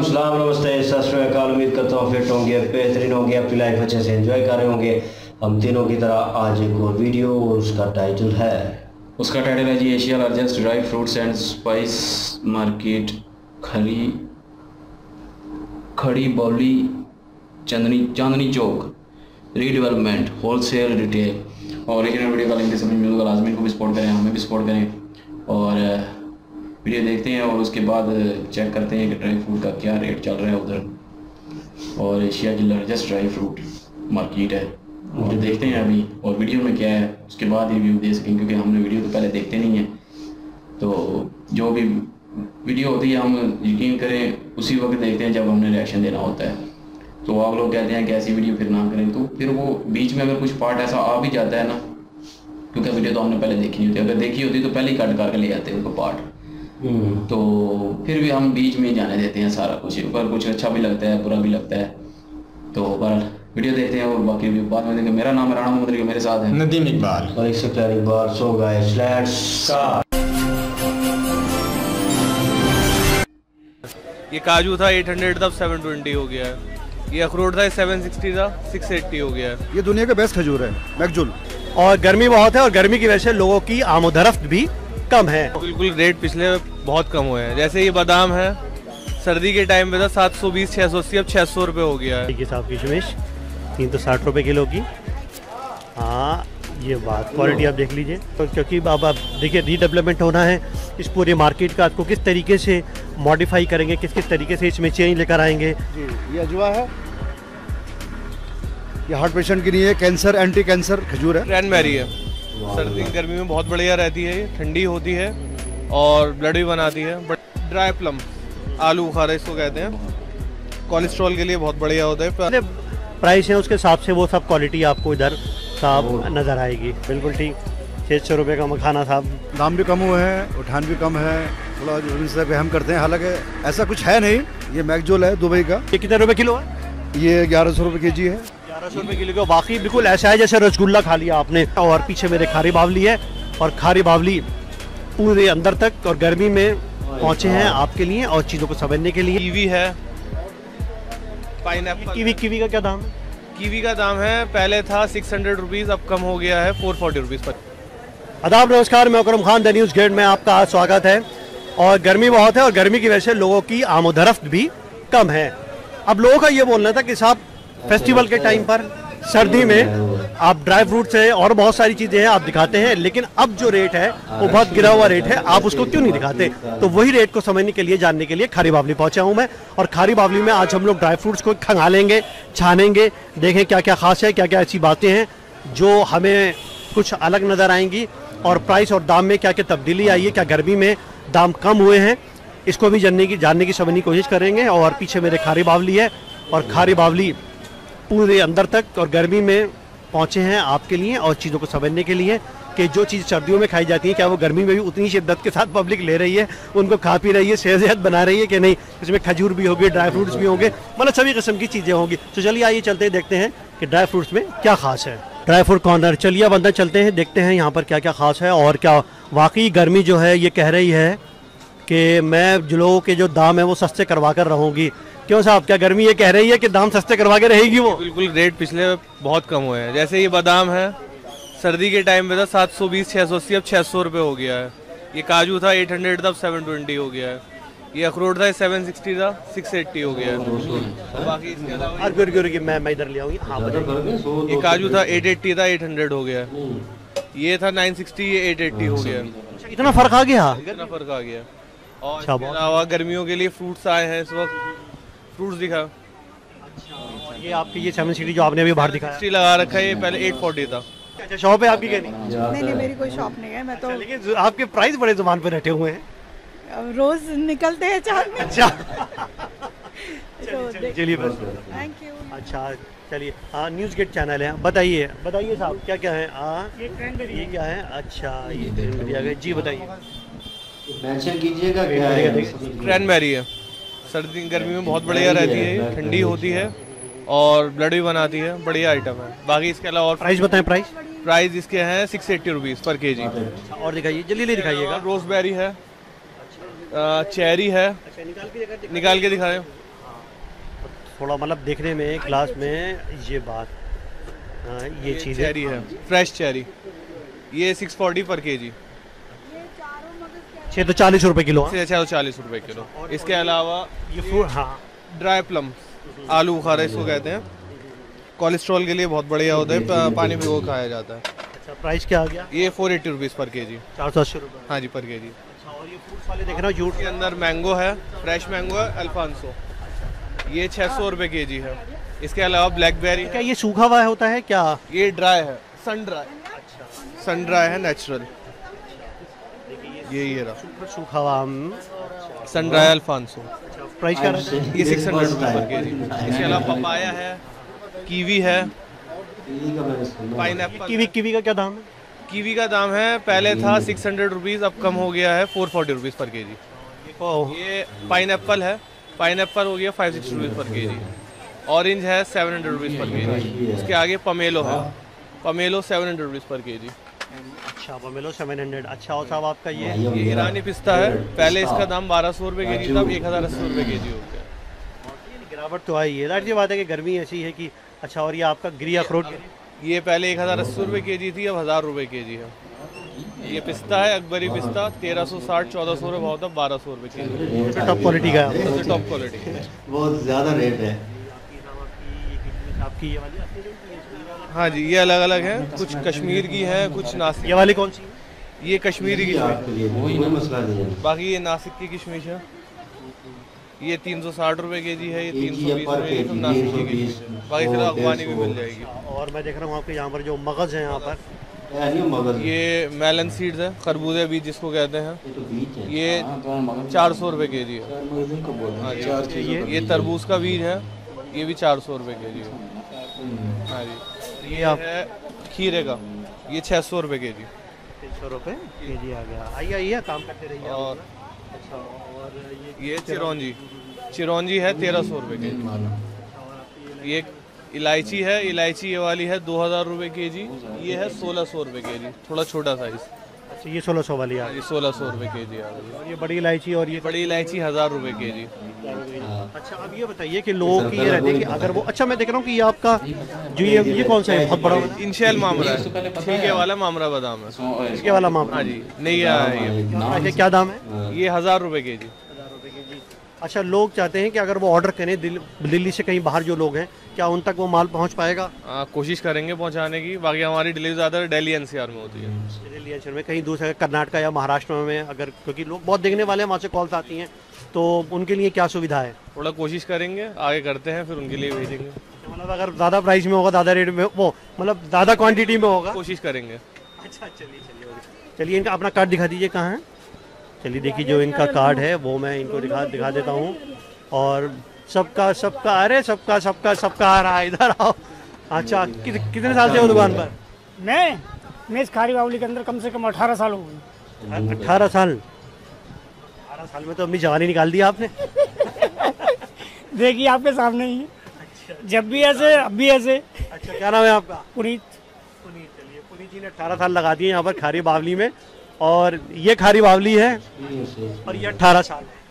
सलाम नमस्ते सत श्री अकाल। उम्मीद करता हूँ फिट होंगे, बेहतरीन होंगे, अपनी लाइफ अच्छे से एंजॉय कर रहे होंगे। हम तीनों की तरह आज एक और वीडियो, और उसका टाइटल है जी Asia largest dry fruits and spice market Khari Baoli Chandni Chowk redevelopment wholesale retail. और लेकिन वीडियो का लिंक डिस्क्रिप्शन में होगा, लाजमी को भी सपोर्ट करें, हमें भी सपोर्ट करें और वीडियो देखते हैं और उसके बाद चेक करते हैं कि ड्राई फ्रूट का क्या रेट चल रहा है उधर। और एशिया की लार्जेस्ट ड्राई फ्रूट मार्केट है, मुझे देखते हैं अभी और वीडियो में क्या है उसके बाद रिव्यू दे सकें, क्योंकि हमने वीडियो तो पहले देखते नहीं हैं। तो जो भी वीडियो होती है हम यकीन करें उसी वक्त देखते हैं जब हमने रिएक्शन देना होता है। तो आप लोग कहते हैं कि ऐसी वीडियो फिर ना करें, तो फिर वो बीच में अगर कुछ पार्ट ऐसा आ भी जाता है ना, क्योंकि वीडियो तो हमने पहले देखी नहीं होती, अगर देखी होती तो पहले ही कट करके ले आते हैं उनको पार्ट। तो फिर भी हम बीच में ही जाने देते हैं सारा कुछ, पर कुछ अच्छा भी लगता है बुरा भी लगता है। तो बहरहाल वीडियो देखते हैं और बाकी भी बाद में देखेंगे। मेरा नाम है राणा मोहम्मद, मेरे साथ है नदीम इकबाल और एक से प्यारी बार। So guys let's start. ये काजू था 800 था 720 हो गया है। ये अखरोट था 760 था 680 हो गया है। ये दुनिया का बेस्ट खजूर है मैकजुल। और गर्मी बहुत है और गर्मी की वजह से लोगों की आमोदरफ्त भी कम है। बिल्कुल रेट पिछले बहुत कम हुए हैं। जैसे ये बादाम है सर्दी के टाइम पे था 720 680, अब 600 रुपये हो गया है। ये साहब किशमिश 360 रुपये किलो की। हाँ ये बात क्वालिटी आप देख लीजिए। तो क्योंकि अब आप देखिए रीडेवलपमेंट होना है इस पूरे मार्केट का, आपको किस तरीके से मॉडिफाई करेंगे, किस किस तरीके से इसमें चेंज लेकर आएंगे। जी ये अजवा है, ये हार्ट पेशेंट के लिए कैंसर एंटी कैंसर खजूर है। क्रैनबेरी है, सर्दी गर्मी में बहुत बढ़िया रहती है, ये ठंडी होती है और ब्लड भी बनाती है। बट ड्राई प्लम आलू बुखारा इसको कहते हैं, कोलेस्ट्रॉल के लिए बहुत बढ़िया होता है। प्राइस है उसके हिसाब से वो सब क्वालिटी आपको इधर साहब नज़र आएगी। बिल्कुल ठीक। 600 रुपये का मखाना साहब। दाम भी कम हुए हैं, उठान भी कम है, थोड़ा उनसे हम करते हैं, हालांकि ऐसा कुछ है नहीं। ये मैकजुल है दुबई का। ये कितने रुपए किलो है? ये 1100 रुपये केजी है। 1100 रुपये किलो का। बाकी बिल्कुल ऐसा है जैसे रसगुल्ला खा लिया आपने। और पीछे मेरे खारी बावली है और खारी बावली पूरे अंदर तक और गर्मी में पहुंचे हैं आपके लिए और चीज़ों को समझने के लिए। कीवी है, पाइनएप्पल। कीवी का क्या दाम है? कीवी का दाम है पहले था 600 रुपीज़, अब कम हो गया है 440 रुपीज़ पर। आदाब नमस्कार, मैं Akram Khan, the news gate में आपका आज स्वागत है। और गर्मी बहुत है और गर्मी की वजह से लोगों की आमोदरफ्त भी कम है। अब लोगों का ये बोलना था कि साहब फेस्टिवल के टाइम पर सर्दी में आप ड्राई फ्रूट्स है और बहुत सारी चीज़ें हैं आप दिखाते हैं, लेकिन अब जो रेट है वो बहुत गिरा हुआ रेट है, आप उसको क्यों नहीं दिखाते? तो वही रेट को समझने के लिए, जानने के लिए खारी बावली पहुंचा हूं मैं। और खारी बावली में आज हम लोग ड्राई फ्रूट्स को खंगालेंगे, छानेंगे, देखें क्या क्या खास है, क्या क्या ऐसी बातें हैं जो हमें कुछ अलग नज़र आएंगी और प्राइस और दाम में क्या क्या तब्दीली आई है, क्या गर्मी में दाम कम हुए हैं, इसको भी जानने की समझने की कोशिश करेंगे। और पीछे मेरे खारी बावली है और खारी बावली पूरे अंदर तक और गर्मी में पहुंचे हैं आपके लिए और चीज़ों को समझने के लिए कि जो चीज़ सर्दियों में खाई जाती है क्या वो गर्मी में भी उतनी शिद्दत के साथ पब्लिक ले रही है, उनको खा पी रही है, सेहत बना रही है कि नहीं। इसमें खजूर भी होगी, ड्राई फ्रूट्स भी होंगे, मतलब सभी किस्म की चीज़ें होंगी। तो चलिए आइए चलते हैं, देखते हैं कि ड्राई फ्रूट्स में क्या खास है। ड्राई फ्रूट कॉर्नर, चलिए अब अंदर चलते हैं, देखते हैं यहाँ पर क्या क्या खास है। और क्या वाकई गर्मी जो है ये कह रही है कि मैं जो लोगों के जो दाम है वो सस्ते करवा कर रहूँगी। क्यों साहब, क्या गर्मी ये कह रही है कि दाम सस्ते करवा के रहेगी वो? बिल्कुल रेट पिछले बहुत कम हुए हैं। जैसे ये बादाम है सर्दी के टाइम पे था 720 680, अब 600 रुपये हो गया है। ये काजू था 800 था 720 हो गया है। ये अखरोट था 760 था 680 हो गया है। बाकी इसके अलावा मैं इधर ले आऊँगी। हाँ ये काजू था 880 था 800 हो गया है। ये था 960, ये 880 हो गया है। इतना फर्क आ गया? इतना फर्क आ गया। और इसके अलावा गर्मियों के लिए फ्रूट्स आए हैं इस वक्त, फ्रूट्स दिखा। ये आपकी ये 760 जो आपने अभी बाहर दिखाया 60 लगा रखा है, ये पहले 840 था। अच्छा शॉप है आपकी? कहनी नहीं मेरी कोई शॉप नहीं है, मैं तो लेकिन आपके प्राइस बड़े जुबान पे रटे हुए हैं, रोज निकलते हैं चार में। अच्छा तो चलिए बस थैंक यू। अच्छा चलिए, हाँ न्यूज़ गेट चैनल है, बताइए साहब क्या क्या है? हाँ ये क्या है? अच्छा ये क्रैनबेरी आ गई जी, बताइए मेंशन कीजिएगा। क्रैनबेरी है, सर्दी गर्मी में बहुत बढ़िया रहती है, ठंडी होती है और ब्लड भी बनाती है, बढ़िया आइटम है। बाकी इसके अलावा और प्राइस बताएं। प्राइस इसके हैं 680 रुपीज़ पर केजी। और दिखाइए, जल्दी दिखाइएगा। रोज़बेरी है, चेरी है, निकाल के दिखाएं। थोड़ा मतलब देखने में ग्लास में ये बात, हाँ, ये चीज़ चेरी है, फ्रेश चेरी, ये 640 पर केजी, 640 रुपए किलो। 640 रुपए किलो। इसके अलावा ये फ्रूट, हाँ, ड्राई प्लम, आलू बुखारा इसको कहते हैं, कोलेस्ट्रॉल के लिए बहुत बढ़िया होता है, पानी में वो खाया जाता है। अच्छा, प्राइस क्या आ गया? ये 480 रुपीज़ पर केजी। 480 रुपये। हाँ जी, पर केजी। अच्छा, और ये फ्रूट्स वाले देख रहा हूँ, जूट के अंदर मैंगो है, फ्रेश मैंगो है, अल्फांसो, ये 600 रुपये केजी है। इसके अलावा ब्लैकबेरी क्या है, ये सूखा हुआ होता है क्या? ये ड्राई है, सन ड्राई। अच्छा, सन ड्राई है, नेचुरल। ये रहा सूखा हुआ सन ड्राई अल्फांसो। प्राइस क्या रहता है? ये 600 रुपये पर केजी। इसके अलावा पपाया है, कीवी है, पाइनएप्पल। कीवी का क्या दाम है? कीवी का दाम है, पहले था 600 रुपीज़, अब कम हो गया है 440 रुपीज़ पर केजी। ये पाइनएप्पल है, पाइनएप्पल हो गया 560 रुपीज़ पर केजी। ऑरेंज है 700 रुपीज़ पर केजी। उसके आगे पमेलो है, पमेलो 700 रुपीज़ पर केजी। अच्छा, पमेलो 700। अच्छा, और साहब आपका ये ईरानी पिस्ता है, पहले इसका दाम 1200 रुपये केजी था, अब 1080 रुपये केजी हो गया। गिरावट तो आई है, जाहिर सी बात है कि गर्मी ऐसी है कि। अच्छा, और ये आपका गिरी अखरोट, ये पहले 1080 रुपये केजी थी, अब 1000 रुपये केजी है। ये पिस्ता है, अकबरी पिस्ता, 1360 1400 रुपये भाव था, 1200 रुपये केजी। टॉप क्वालिटी का है, सबसे टॉप क्वालिटी है। बहुत ज़्यादा रेट है। आपकी ये वाली हाँ जी, ये अलग अलग है, कुछ कश्मीर की है, कुछ नासिक। ये वाली कौन सी? ये कश्मीरी की आपके लिए वही ना मसला नहीं है। बाकी ये नासिक की किशमिश है, ये 360 रुपये केजी है, ये 320 रुपये की, नासिक की किशमिश है। बाकी सिर्फ अफगानी भी मिल जाएगी। और मैं देख रहा हूँ आपके यहाँ पर जो मगज़ है यहाँ पर, ये मेलन सीड्स है, खरबूजे बीज जिसको कहते हैं, ये 400 रुपये केजी है। हाँ जी, ये तरबूज का बीज है, ये भी 400 रुपये केजी है। हाँ जी, ये है खीरे का, ये 600 रुपये केजी। 300 रुपये केजी आ गया। आइए काम करते रहिए। और अच्छा, और ये चिरौंजी है 1300 रुपये केजी। ये इलायची है, इलायची ये वाली है 2000 रुपये केजी, ये है 1600 रुपये केजी, थोड़ा छोटा साइज़। अच्छा, ये 1600 वाली आ गई। ये 1600 रुपये केजी आ गई। और ये बड़ी इलायची, और ये बड़ी इलायची 1000 रुपये केजी। अच्छा, अब ये बताइए कि लोगों की ये रहती है कि अगर वो, अच्छा मैं देख रहा हूँ कि ये आपका जो ये कौन सा है, बहुत बड़ा इंशेल मामरा है, ठीके वाला मामरा बादाम है, इसके वाला मामला। हाँ जी, नहीं है ये। क्या दाम है? ये 1000 रुपये केजी। अच्छा, लोग चाहते हैं कि अगर वो ऑर्डर करें दिल्ली से कहीं बाहर जो लोग हैं, क्या उन तक वो माल पहुंच पाएगा? कोशिश करेंगे पहुंचाने की। बाकी हमारी डिलीवरी ज़्यादा दिल्ली एनसीआर में होती है। दिल्ली एनसीआर में, कहीं दूसरे कर्नाटक या महाराष्ट्र में अगर, क्योंकि लोग बहुत देखने वाले हैं, वहाँ से कॉल्स आती हैं, तो उनके लिए क्या सुविधा है? थोड़ा कोशिश करेंगे, आगे करते हैं, फिर उनके लिए भेजेंगे। मतलब अगर ज़्यादा प्राइस में होगा, ज़्यादा रेट में, वो मतलब ज़्यादा क्वांटिटी में होगा, कोशिश करेंगे। अच्छा, चलिए इनका अपना कार्ड दिखा दीजिए, कहाँ है? चलिए देखिए, जो इनका कार्ड है वो मैं इनको दिखा देता हूँ। और सबका अरे सबका आ रहा है, इधर आओ। अच्छा, कितने साल से हो दुकान पर? मैं इस खारी बावली के अंदर कम से कम 18 साल हो गए। 18 साल? 18 साल में तो अपनी जवानी निकाल दी आपने। देखिए आपके सामने ही, जब भी ऐसे अब भी ऐसे। अच्छा, क्या नाम है आपका? पुनीत। चलिए, पुनीत जी ने 18 साल लगा दिए यहाँ पर खारी बावली में, और ये खारी बावली है, और ये 18 साल है।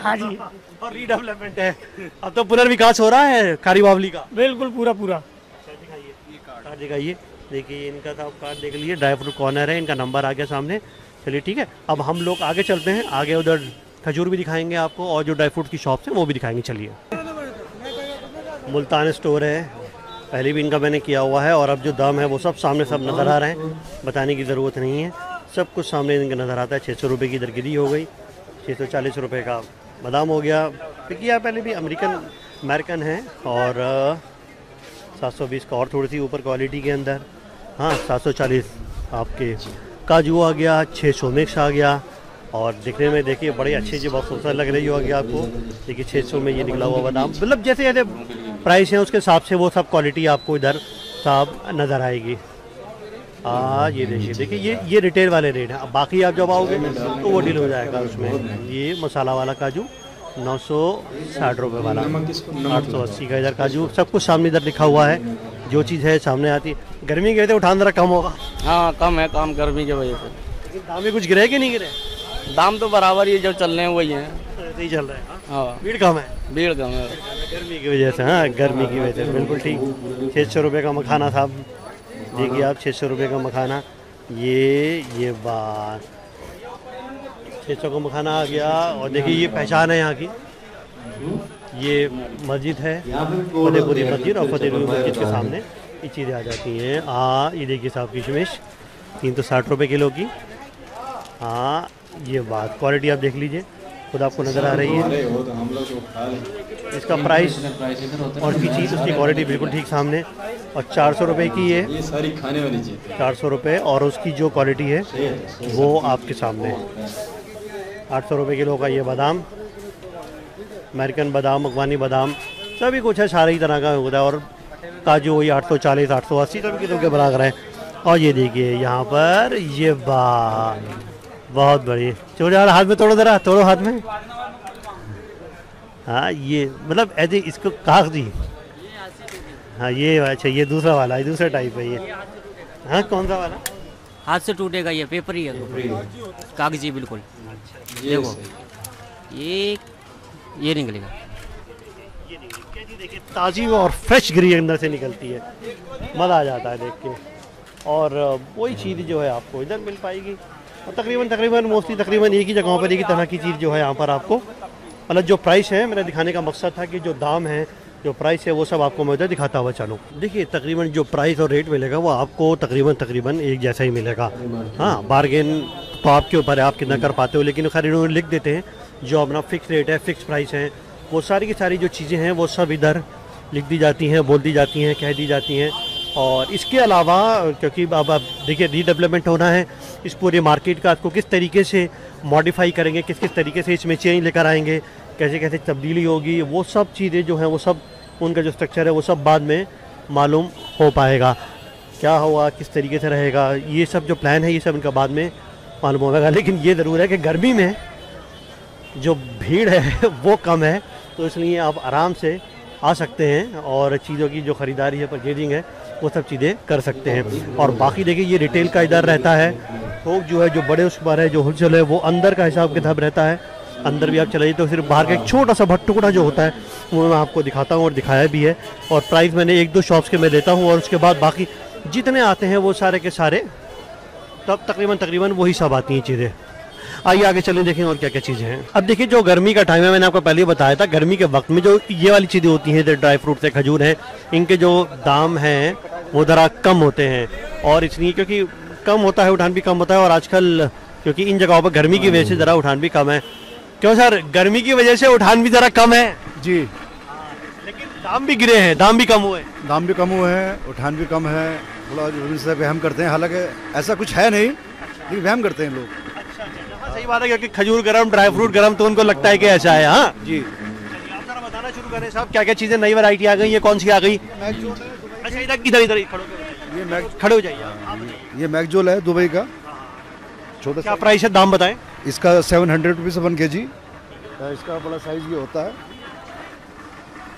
हाँ जी, और रीडेवलपमेंट है, अब तो पुनर्विकास हो रहा है खारी बावली का। बिल्कुल पूरा। कार्ड दिखाइए, देखिए इनका तो कार्ड देख लीजिए, ड्राई फ्रूट कॉर्नर है, इनका नंबर आ गया सामने। चलिए ठीक है, अब हम लोग आगे चलते हैं, आगे उधर खजूर भी दिखाएंगे आपको, और जो ड्राई फ्रूट की शॉप्स हैं वो भी दिखाएंगे। चलिए, मुल्तान स्टोर है, पहले भी इनका मैंने किया हुआ है, और अब जो दाम है वो सब सामने सब नज़र आ रहे हैं, बताने की ज़रूरत नहीं है, सब कुछ सामने इनका नज़र आता है। 600 रुपये की दरगिरी हो गई, 640 रुपये का बादाम हो गया। पिकिया पहले भी अमेरिकन है, और 720 का और थोड़ी सी ऊपर क्वालिटी के अंदर। हाँ, 740 आपके काजू आ गया, 600 मिक्स आ गया, और दिखने में देखिए बड़ी अच्छी बहुत खूबसूरत लग रही होगी आपको। देखिए 600 में ये निकला हुआ बादाम, मतलब जैसे जैसे प्राइस है उसके हिसाब से वो सब क्वालिटी आपको इधर साफ नज़र आएगी। ये देखिए ये रिटेल वाले रेट हैं। अब बाकी आप जब आओगे तो वो डील हो जाएगा उसमें। ये मसाला वाला काजू 960 रुपये वाला, 880 का इधर काजू, सब कुछ सामने इधर लिखा हुआ है, जो चीज़ है सामने आती है। गर्मी के वजह से उठान जरा कम होगा। हाँ, कम है काम गर्मी की वजह से। लेकिन दाम भी कुछ गिरे कि नहीं गिरे? दाम तो बराबर ही जो चल रहे हैं वही हैं। नहीं चल रहा है। हाँ भीड़ कम है, भीड़ कम है। गर्मी की वजह से। हाँ, गर्मी की वजह से बिल्कुल ठीक। 600 रुपये का मखाना साहब, देखिए आप 600 रुपये का मखाना। ये बात 600 का मखाना आ गया। और देखिए ये पहचान है यहाँ की, ये मस्जिद है फतेहपुरी मस्जिद, और फतेहपुरी मस्जिद के सामने ये चीज़ें आ जाती हैं। ये देखिए साहब किशमिश 360 रुपये किलो की। हाँ, ये बात क्वालिटी आप देख लीजिए, खुद आपको नज़र आ रही है इसका प्राइस और की चीज़, उसकी क्वालिटी बिल्कुल ठीक सामने। और 400 रुपये की ये सारी खाने वाली चीज़ 400 रुपये, और उसकी जो क्वालिटी है वो आपके सामने। 800 रुपये किलो का ये बादाम, अमेरिकन बादाम, अफगानी बादाम, सभी कुछ है, सारे ही तरह का होता है। और काजू वही 840 880 सभी किलो के बराबर है। और ये देखिए यहाँ पर ये बहुत बड़ी चोर यार, हाथ में तोड़ो, जरा तोड़ो हाथ में। हाँ, ये मतलब ऐसे इसको कागजी। हाँ, ये अच्छा, ये दूसरा वाला है, दूसरा टाइप है ये। हाँ, कौन सा वाला? हाथ से टूटेगा, ये पेपर ही है, कागजी बिल्कुल। देखो ये निकलेगा, देखिए ताज़ी और फ्रेश गिरी अंदर से निकलती है, मज़ा आ जाता है देख के। और वही चीज़ जो है आपको इधर मिल पाएगी, और तकरीबन मोस्टली तकरीबन एक ही जगहों पर एक ही तरह की चीज़ जो है यहाँ पर आपको, मतलब जो प्राइस है, मेरा दिखाने का मकसद था कि जो दाम है, जो प्राइस है, वो सब आपको मैं उधर दिखाता हुआ चलूँ। देखिए तकरीबन जो प्राइस और रेट मिलेगा वो आपको तकरीबन एक जैसा ही मिलेगा। हाँ, बार्गेन तो आपके ऊपर है, आप कितना कर पाते हो, लेकिन खैर इन्होंने लिख देते हैं जो अपना फिक्स रेट है, फिक्स प्राइस है, वो सारी की सारी जो चीज़ें हैं वो सब इधर लिख दी जाती हैं, बोल दी जाती हैं, कह दी जाती हैं। और इसके अलावा क्योंकि अब देखिए रीडेवलपमेंट होना है इस पूरे मार्केट का, आपको किस तरीके से मॉडिफाई करेंगे, किस किस तरीके से इसमें चेंज लेकर आएंगे, कैसे कैसे तब्दीली होगी, वो सब चीज़ें जो हैं वो सब उनका जो स्ट्रक्चर है वो सब बाद में मालूम हो पाएगा, क्या हुआ, किस तरीके से रहेगा, ये सब जो प्लान है ये सब इनका बाद में मालूम होगा। लेकिन ये ज़रूर है कि गर्मी में जो भीड़ है वो कम है, तो इसलिए आप आराम से आ सकते हैं और चीज़ों की जो ख़रीदारी है, परचेजिंग है, वो सब चीज़ें कर सकते हैं। और बाकी देखिए ये रिटेल का इधर रहता है, थोक जो है, जो बड़े उस पर है, जो होलसेल है, वो अंदर का हिसाब किताब रहता है। अंदर भी आप चलाइए तो सिर्फ बाहर का एक छोटा सा टुकड़ा जो होता है वो मैं आपको दिखाता हूँ और दिखाया भी है। और प्राइस मैंने 1-2 शॉप्स के मैं देता हूँ, और उसके बाद बाकी जितने आते हैं वो सारे के सारे तब तकरीबन वही सब आती हैं चीज़ें। आइए आगे चलें, देखें और क्या क्या चीज़ें हैं। अब देखिए जो गर्मी का टाइम है, मैंने आपको पहले ही बताया था, गर्मी के वक्त में जो ये वाली चीज़ें होती हैं, जो ड्राई फ्रूट्स है, खजूर है, इनके जो दाम हैं वो ज़रा कम होते हैं। और इसलिए क्योंकि कम होता है, उठान भी कम होता है, और आजकल क्योंकि इन जगहों पर गर्मी की वजह से ज़रा उठान भी कम है। क्यों सर, गर्मी की वजह से उठान भी ज़रा कम है? जी, लेकिन दाम भी गिरे हैं, दाम भी कम हुए हैं। दाम भी कम हुए हैं, उठान भी कम है, थोड़ा उनसे वहम करते हैं, हालांकि ऐसा कुछ है नहीं, लेकिन वहम करते हैं लोग। हाँ, सही बात है, क्योंकि खजूर गरम, ड्राई फ्रूट गरम, तो उनको लगता है कि ऐसा है। हाँ जी, आप जरा बताना शुरू करें साहब, क्या क्या चीज़ें नई वैरायटी आ गई, ये कौन सी आ गई? अच्छा, इधर खड़े हो जाइए। ये मैगजोल है दुबई का, छोटा। क्या प्राइस है, दाम बताएं। इसका 700 रुपीज़ 1 kg। इसका बड़ा साइज ये होता है।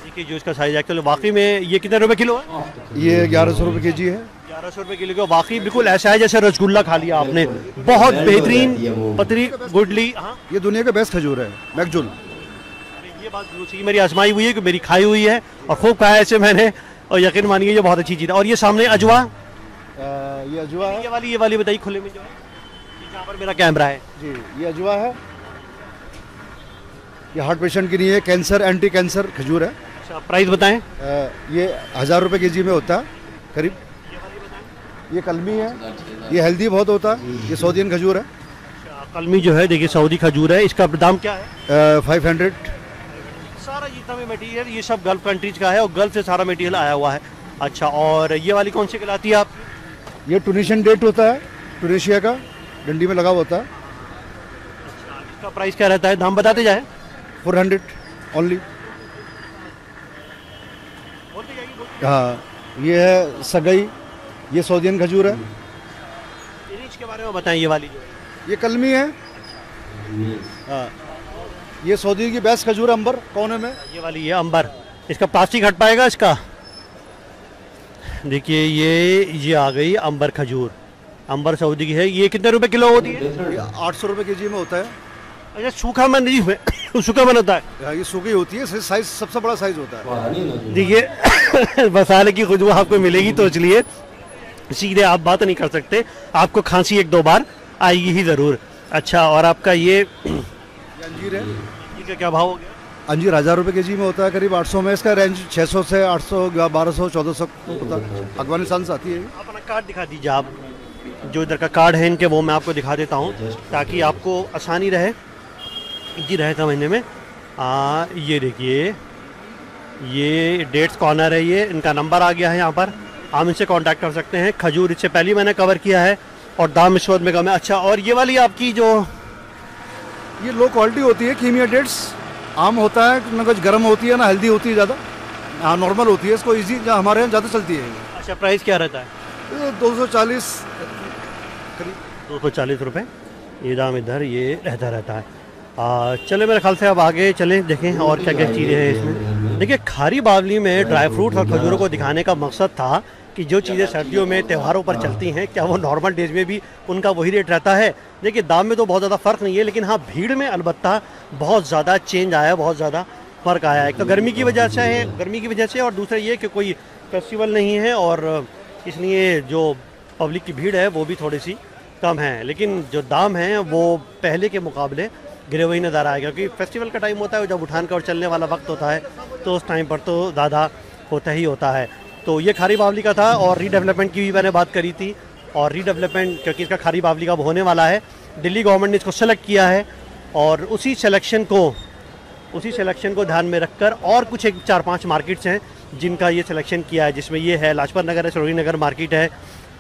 देखिए जो इसका साइज एक्चुअली वाकई में ये कितने रुपए किलो है? ये 1100 रुपये kg है। 1100 रुपये किलो का वाकई बिल्कुल ऐसा है जैसे रसगुल्ला खा लिया आपने, बहुत बेहतरीन, पतली, गुडली। हाँ, ये दुनिया का बेस्ट खजूर है मैगजोल। ये बात दूसरी मेरी आजमाई हुई है कि मेरी खाई हुई है और खूब खाया ऐसे मैंने, और यकीन मानिए ये बहुत अच्छी चीज़ है। और ये सामने अजवा, ये अजवा है। ये वाली बताइए खुले में जो है, जहाँ पर मेरा कैमरा है जी, ये अजवा है। ये हार्ट पेशेंट के लिए कैंसर, एंटी कैंसर खजूर है। अच्छा, प्राइस बताएं। ये 1000 रुपये kg में होता है करीब। ये कलमी है, ये हेल्दी बहुत होता है, ये सऊदीन खजूर है। कलमी जो है देखिए सऊदी खजूर है, इसका दाम क्या है? 500। सारा जितना भी मटेरियल ये सब गल्फ कंट्रीज का है, और गल्फ से सारा मटेरियल आया हुआ है। अच्छा, और ये वाली कौन सी कहलाती है आप? ये टूनिशियन डेट होता है, टूनिशिया का, डंडी में लगा होता है। इसका प्राइस क्या रहता है, दाम बताते जाए। 400 ओनली। हाँ, ये है सगई, ये सऊदीन खजूर है। इसके बारे में बताएं। ये वाली जो है, ये कलमी है। हाँ, ये सऊदी की बेस्ट खजूर है, अंबर कोने में। ये वाली है अंबर, इसका प्लास्टिक हट पाएगा इसका? देखिए ये आ गई अंबर खजूर, अंबर सऊदी की है। ये कितने रुपए किलो होती है? 800 रुपये kg में होता है। अच्छा सूखा मन नहीं सूखा मन होता है, ये सूखी होती है, साइज सबसे बड़ा साइज होता है। देखिए मसाले की खुशबू आपको मिलेगी तो इसलिए सीधे आप बात नहीं कर सकते, आपको खांसी 1-2 बार आएगी ही ज़रूर। अच्छा और आपका ये अंजीर है, इसका क्या भाव हो गया? अंजीर 1000 रुपये के जी में होता है करीब 800 में, इसका रेंज 600 से 800 1200 1400 होता है, अफगानिस्तान से आती है। अपना कार्ड दिखा दीजिए आप, जो इधर का कार्ड है इनके वो मैं आपको दिखा देता हूँ ताकि आपको आसानी रहे, इजी रहे समझने में। ये देखिए ये डेट्स कॉर्नर है, ये इनका नंबर आ गया है यहाँ पर, आप इनसे कांटेक्ट कर सकते हैं। खजूर इससे पहले मैंने कवर किया है और दाम इस वक्त में कम है। अच्छा और ये वाली आपकी जो ये लो क्वालिटी होती है कीमिया डेट्स, आम होता है ना, कुछ गर्म होती है ना हेल्दी होती है ज़्यादा, हाँ नॉर्मल होती है, इसको इजी हमारे यहाँ ज़्यादा चलती है। अच्छा प्राइस क्या रहता है? 240 करीब, 240 रुपये ये दाम इधर ये रहता है। चले मेरे ख्याल से अब आगे चलें, देखें और क्या क्या चीज़ें हैं इसमें। देखिए खारी बावली में ड्राई फ्रूट्स और खजूरों को दिखाने का मकसद था कि जो चीज़ें सर्दियों में त्योहारों पर चलती हैं क्या वो नॉर्मल डेज में भी उनका वही रेट रहता है। देखिए दाम में तो बहुत ज़्यादा फ़र्क नहीं है, लेकिन हाँ भीड़ में अलबत्ता बहुत ज़्यादा चेंज आया है, बहुत ज़्यादा फ़र्क आया है। तो गर्मी की वजह से और दूसरा ये कि कोई फेस्टिवल नहीं है और इसलिए जो पब्लिक की भीड़ है वो भी थोड़ी सी कम है, लेकिन जो दाम हैं वो पहले के मुकाबले गिरे हुए नज़र आएगा, क्योंकि फेस्टिवल का टाइम होता है जब उठान का और चलने वाला वक्त होता है तो उस टाइम पर तो ज़्यादा होता ही होता है। तो ये खारी बावली का था और रीडेवलपमेंट की भी मैंने बात करी थी, और रीडेवलपमेंट क्योंकि इसका खारी बावली का होने वाला है, दिल्ली गवर्नमेंट ने इसको सेलेक्ट किया है और उसी सिलेक्शन को ध्यान में रखकर और कुछ 4-5 मार्केट्स हैं जिनका ये सिलेक्शन किया है, जिसमें ये है लाजपत नगर है, सरोजनी नगर मार्केट है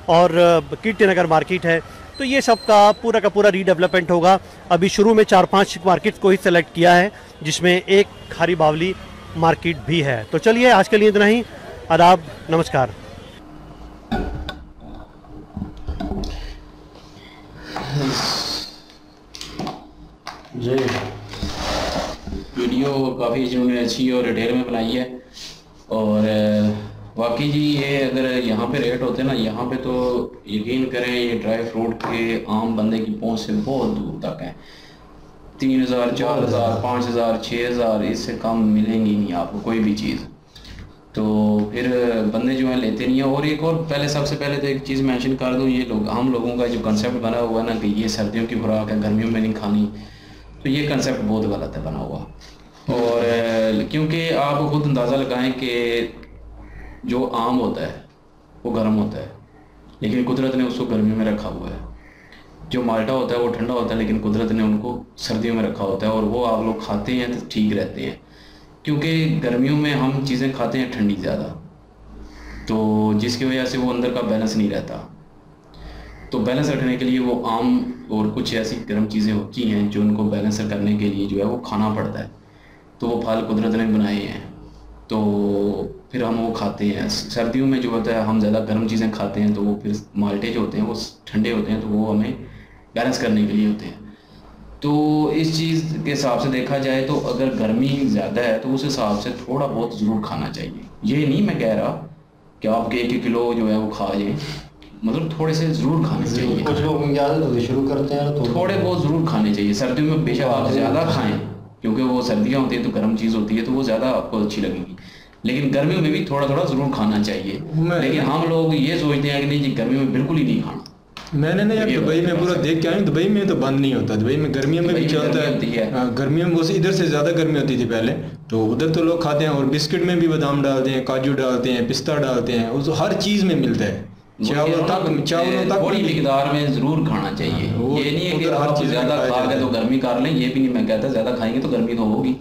और कीर्ति नगर मार्केट है। तो ये सब का पूरा रीडेवलपमेंट होगा। अभी शुरू में 4-5 मार्केट्स को ही सेलेक्ट किया है जिसमें एक खारी बावली मार्केट भी है। तो चलिए आज के लिए इतना ही, आदाब, नमस्कार। जी वीडियो काफ़ी जिन्होंने अच्छी और डिटेल में बनाई है, और वाकई जी ये अगर यहाँ पे रेट होते ना, यहाँ पे तो यकीन करें ये ड्राई फ्रूट के आम बंदे की पहुँच से बहुत दूर तक है। 3000, 4000, 5000, 6000 इससे कम मिलेंगी नहीं आपको कोई भी चीज़। तो फिर बंदे जो है लेते नहीं है। और एक और सबसे पहले तो एक चीज़ मेंशन कर दूँ, ये हम लोगों का जो कंसेप्ट बना हुआ है ना कि ये सर्दियों की खुराक है गर्मियों में नहीं खानी, तो ये कंसेप्ट बहुत गलत है बना हुआ। और क्योंकि आप खुद अंदाज़ा लगाएं कि जो आम होता है वो गर्म होता है, लेकिन कुदरत ने उसको गर्मियों में रखा हुआ है। जो माल्टा होता है वो ठंडा होता है, लेकिन कुदरत ने उनको सर्दियों में रखा होता है, और वो आप लोग खाते हैं तो ठीक रहते हैं। क्योंकि गर्मियों में हम चीज़ें खाते हैं ठंडी ज़्यादा, तो जिसकी वजह से वो अंदर का बैलेंस नहीं रहता। तो बैलेंस रखने के लिए वो आम और कुछ ऐसी गर्म चीज़ें होती हैं जो उनको बैलेंस करने के लिए जो है वो खाना पड़ता है। तो वो फल कुदरत ने बनाए हैं, तो फिर हम वो खाते हैं। सर्दियों में जो होता है हम ज़्यादा गर्म चीज़ें खाते हैं, तो वो फिर माल्टे जो होते हैं वो ठंडे होते हैं, तो वो हमें बैलेंस करने के लिए होते हैं। तो इस चीज़ के हिसाब से देखा जाए तो अगर गर्मी ज़्यादा है तो उस हिसाब से थोड़ा बहुत ज़रूर खाना चाहिए। ये नहीं मैं कह रहा कि आप 1 किलो जो है वो खा जाए, मतलब थोड़े से ज़रूर खाने चाहिए। कुछ लोग शुरू करते हैं तो थोड़े बहुत ज़रूर खाने चाहिए। सर्दियों में बेशक आप ज़्यादा खाएँ, क्योंकि वो सर्दियाँ होती है तो गर्म चीज़ होती है, तो वो ज़्यादा आपको अच्छी लगेगी। लेकिन गर्मियों में भी थोड़ा थोड़ा ज़रूर खाना चाहिए। लेकिन हम लोग ये सोचते हैं कि नहीं जी गर्मियों में बिल्कुल ही नहीं खाना। मैंने ना यार दुबई में पूरा देख के आया, दुबई में तो बंद नहीं होता, दुबई में गर्मियों में भी चलता है। गर्मियों में इधर से ज़्यादा गर्मी होती थी पहले, तो उधर तो लोग खाते हैं। और बिस्किट में भी बादाम डालते हैं, काजू डालते हैं, पिस्ता डालते हैं, उस हर चीज़ में मिलता है। चावलों तक थोड़ी मिकदार में ज़रूर खाना चाहिए। ये नहीं है कि हर चीज़ ज़्यादा खा के तो गर्मी कर लें, ये भी नहीं मैं कहता ज़्यादा खाएंगे तो गर्मी तो होगी।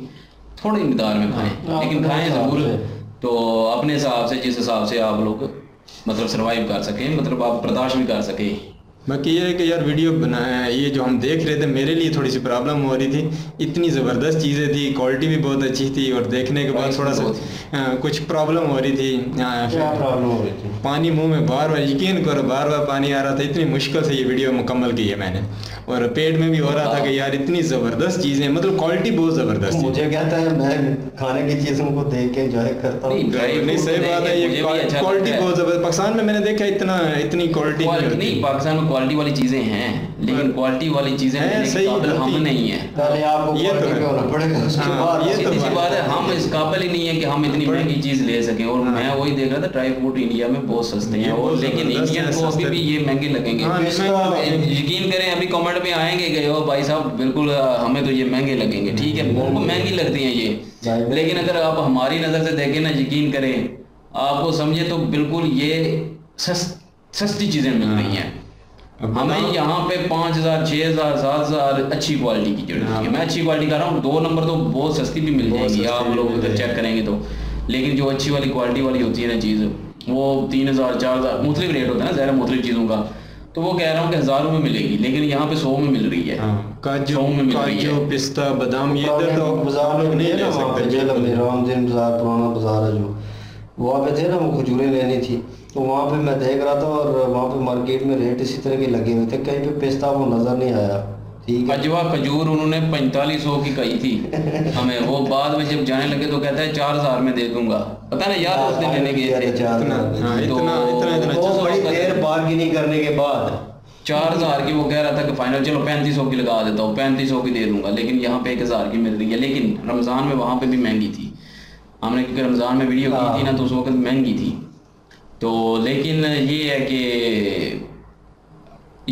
थोड़ी मिकदार में खाएँ, लेकिन खाएँ ज़रूर, तो अपने हिसाब से जिस हिसाब से आप लोग मतलब सर्वाइव कर सकें, मतलब आप बर्दाश्त भी कर सकें। बाकी ये है कि यार वीडियो बनाया, ये जो हम देख रहे थे मेरे लिए थोड़ी सी प्रॉब्लम हो रही थी। इतनी ज़बरदस्त चीज़ें थी, क्वालिटी भी बहुत अच्छी थी, और देखने के बाद थोड़ा सा कुछ प्रॉब्लम हो रही थी। क्या प्रॉब्लम हो रही थी? पानी मुंह में बार बार, यकीन करो बार बार पानी आ रहा था। इतनी मुश्किल से ये वीडियो मुकम्मल की है मैंने, और पेट में भी हो रहा था कि यार इतनी ज़बरदस्त चीज़ें, मतलब क्वालिटी बहुत ज़बरदस्त है। मुझे कहता है मैं खाने की चीज़ों को देख के एंजॉय करता हूँ। नहीं सही बात है, ये क्वालिटी बहुत ज़बरदस्त। पाकिस्तान में मैंने देखा इतनी क्वालिटी नहीं, पाकिस्तान में क्वालिटी वाली चीजें हैं, लेकिन क्वालिटी वाली चीजें लेने के काबिल हम नहीं है। पहले आपको क्वालिटी पे होना पड़ेगा, उसके बाद सीधी सी बात है, हम इस काबिल ही नहीं है कि हम इतनी महंगी चीज ले सकें। और मैं वही देख रहा था, ड्राई फ्रूट इंडिया में बहुत सस्ते हैं, और लेकिन इंडियन को अभी भी ये महंगे लगेंगे। यकीन करें, अभी कमेंट में आएंगे कि ओ भाई साहब बिल्कुल हमें तो ये महंगे लगेंगे। ठीक है, उनको महंगी लगती हैं ये, लेकिन अगर आप हमारी नजर से देखें ना, यकीन करें आपको समझे तो बिल्कुल ये सस्ती चीजें मिल रही हैं। हमें यहाँ पे 5,000, 6,000, 7,000 अच्छी क्वालिटी की जरूरत है। मैं अच्छी क्वालिटी कर रहा हूँ, 2 नंबर तो बहुत सस्ती भी मिल जाएगी, आप लोग उधर चेक करेंगे तो। लेकिन जो अच्छी वाली क्वालिटी वाली होती है ना चीज़, वो 3,000, 4,000 मुख्तलिफ रेट होता है ना ज़ाहिर मुख्तलिफ चीज़ों का। तो वो कह रहा हूँ कि 1,000 में मिलेगी, लेकिन यहाँ पे 100 में मिल रही है। काजू में मिल रही है, पिस्ता, बादाम, ये इधर तो बाजार में नहीं ले सकते। जेलम में रामदीन बाजार, पुराना बाजार है जो, वहाँ पे थे ना, वो खजूरें लेनी थी, तो वहाँ पे मैं देख रहा था, और वहाँ पे मार्केट में रेट इसी तरह के लगे हुए थे, कहीं पे पिस्ता वो नज़र नहीं आया। ठीक है, अजवा खजूर उन्होंने 4500 की कही थी हमें, वो बाद में जब जाने लगे तो कहता है 4,000 में दे दूंगा। पता ना यार उस दिन लेने गए थे, तो बड़ी देर बार्गेनिंग करने के बाद 4,000 की वो कह रहा था कि फाइनल चलो 3500 की लगा देता हूँ, 3500 की दे दूंगा, लेकिन यहाँ पे 1,000 की मिल रही है। लेकिन रमज़ान में वहाँ पे भी महंगी थी, हमने क्योंकि रमज़ान में वीडियो की थी ना, तो उस वक्त महंगी थी। तो लेकिन ये है कि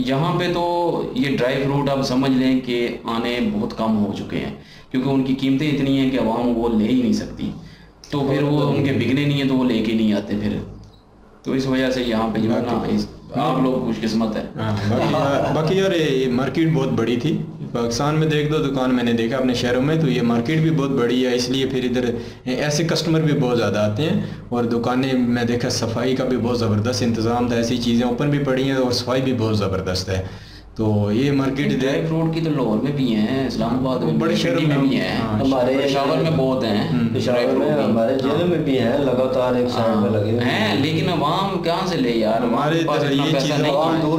यहाँ पे तो ये ड्राई फ्रूट आप समझ लें कि आने बहुत कम हो चुके हैं, क्योंकि उनकी कीमतें इतनी हैं कि आवाम वो ले ही नहीं सकती, तो फिर वो उनके बिकने नहीं है तो वो लेके नहीं आते फिर। तो इस वजह से यहाँ पे जो है ना, आप लोग खुशकिस्मत है। बाकी यार ये मार्केट बहुत बड़ी थी, पाकिस्तान में देख दो दुकान मैंने देखा अपने शहरों में, तो ये मार्केट भी बहुत बड़ी है, इसलिए फिर इधर ऐसे कस्टमर भी बहुत ज़्यादा आते हैं। और दुकानें मैं देखा सफाई का भी बहुत ज़बरदस्त इंतज़ाम था, ऐसी चीज़ें ओपन भी पड़ी हैं और सफाई भी बहुत ज़बरदस्त है। तो ये मार्केट ड्राई फ्रूट की तो लाहौर में भी हैं, इस्लामाबाद में, बड़े शहरों में भी हैं, हमारे पेशावर में बहुत हैं, पेशावर में हमारे जिले में भी हैं, लगातार एक साइड में लगे हैं। लेकिन अवाम कहाँ से ले यार, हमारे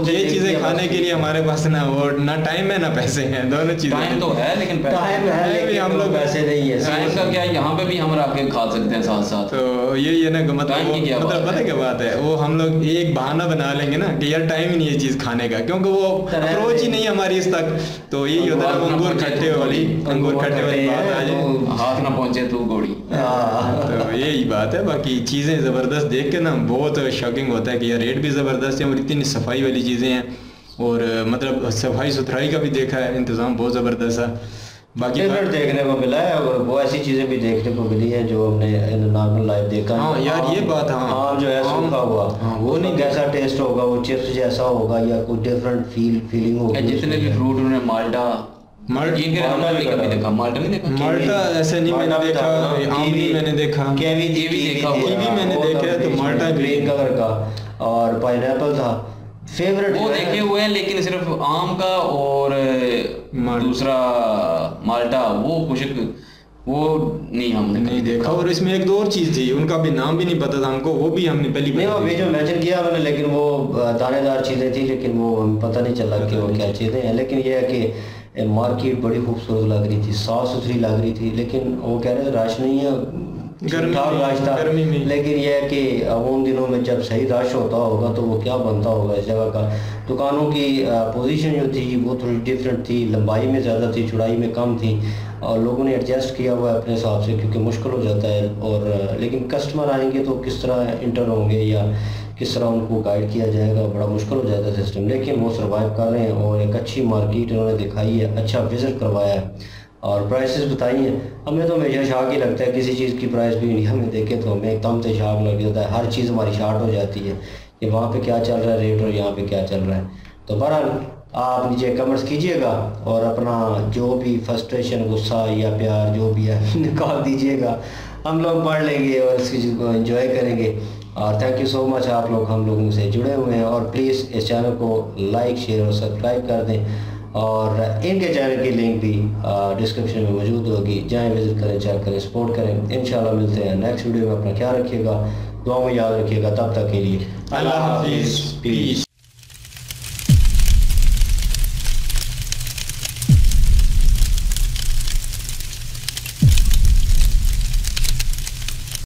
ये चीज़ें खाने के लिए हमारे पास ना वो ना टाइम है ना पैसे हैं, दोनों चीज़ें। टाइम तो है लेकिन टाइम है, लेकिन हम लोग पैसे नहीं है। टाइम का क्या, यहाँ पे भी हम रख के खा सकते हैं साथ साथ। तो यही है ना, मतलब पता क्या बात है, वो हम लोग एक बहाना बना लेंगे ना कि यार टाइम ही नहीं है चीज़ खाने का, क्योंकि वो अप्रोच ही नहीं है हमारी इस तक। तो यही होता है अंगूर खट्टे वाली बात आ जाए, हाथ ना पहुंचे तू गोड़ी। तो यही बात है। बाकी चीज़ें ज़बरदस्त देख के ना बहुत शॉकिंग होता है कि यार रेट भी ज़बरदस्त है और इतनी सफाई वाली चीज़ें हैं, और मतलब सफाई सुथराई का भी देखा है, इंतज़ाम बहुत ज़बरदस्त है। बाकी देखने को मिला है, और वो ऐसी चीज़ें भी देखने को मिली है जो हमने नॉर्मल लाइफ देखा है। हाँ यार ये बात, हाँ जो है सूखा हुआ, वो नहीं कैसा टेस्ट होगा, वो चिप्स जैसा होगा या कोई डिफरेंट फीलिंग होगी। जितने भी फ्रूट उन्होंने माल्टा नहीं देखा, माल्टा नहीं देखा, माल्टा ऐसे नहीं मैंने देखा, आम भी मैंने देखा, कीवी देखा, मैंने देखा, तो माल्टा ग्रीन कलर का, और पाइनएप्पल था फेवरेट, वो देखे हुए हैं, लेकिन सिर्फ आम का और दूसरा माल्टा वो खुशक वो नहीं हमने नहीं देखा। और इसमें एक दो और चीज़ थी, उनका भी नाम भी नहीं पता था हमको, वो भी हमने पहली नहीं वो जो मेंशन किया मैंने, लेकिन वो दानेदार चीज़ें थी, लेकिन वो पता नहीं चला कि वो क्या चीज़ें हैं। लेकिन ये है कि मार्केट बड़ी खूबसूरत लग रही थी, साफ़ सुथरी लग रही थी, लेकिन वो कह रहे थे रश नहीं है, गर्मी में। लेकिन यह है कि उन दिनों में जब सही रश होता होगा तो वो क्या बनता होगा इस जगह का। दुकानों की पोजीशन जो थी वो थोड़ी डिफरेंट थी, लंबाई में ज़्यादा थी, चौड़ाई में कम थी, और लोगों ने एडजस्ट किया हुआ है अपने हिसाब से, क्योंकि मुश्किल हो जाता है। और लेकिन कस्टमर आएंगे तो किस तरह इंटर होंगे या किस तरह उनको गाइड किया जाएगा, बड़ा मुश्किल हो जाता है सिस्टम। लेकिन वो सर्वाइव कर रहे हैं, और एक अच्छी मार्केट उन्होंने दिखाई है, अच्छा विज़िट करवाया है, और प्राइसेस बताई हैं। हमें तो हमेशा शाक ही लगता है, किसी चीज़ की प्राइस भी इंडिया में देखें तो हमें एकदम से शाक लग जाता है, हर चीज़ हमारी शार्ट हो जाती है कि वहाँ पे क्या चल रहा है रेट और यहाँ पे क्या चल रहा है। तो बहरहाल आप नीचे कमेंट्स कीजिएगा, और अपना जो भी फ्रस्ट्रेशन, गुस्सा या प्यार जो भी है निकाल दीजिएगा, हम लोग पढ़ लेंगे और इस चीज़ को एंजॉय करेंगे। और थैंक यू सो मच, आप लोग हम लोगों से जुड़े हुए हैं, और प्लीज़ इस चैनल को लाइक, शेयर और सब्सक्राइब कर दें, और इनके चैनल की लिंक भी डिस्क्रिप्शन में मौजूद होगी, जाएं विज़िट करें, चेक करें, सपोर्ट करें। इंशाल्लाह मिलते हैं नेक्स्ट वीडियो में, अपना ख्याल रखिएगा, दुआ में याद रखिएगा, तब तक के लिए अल्लाह हाफिज़, पीस।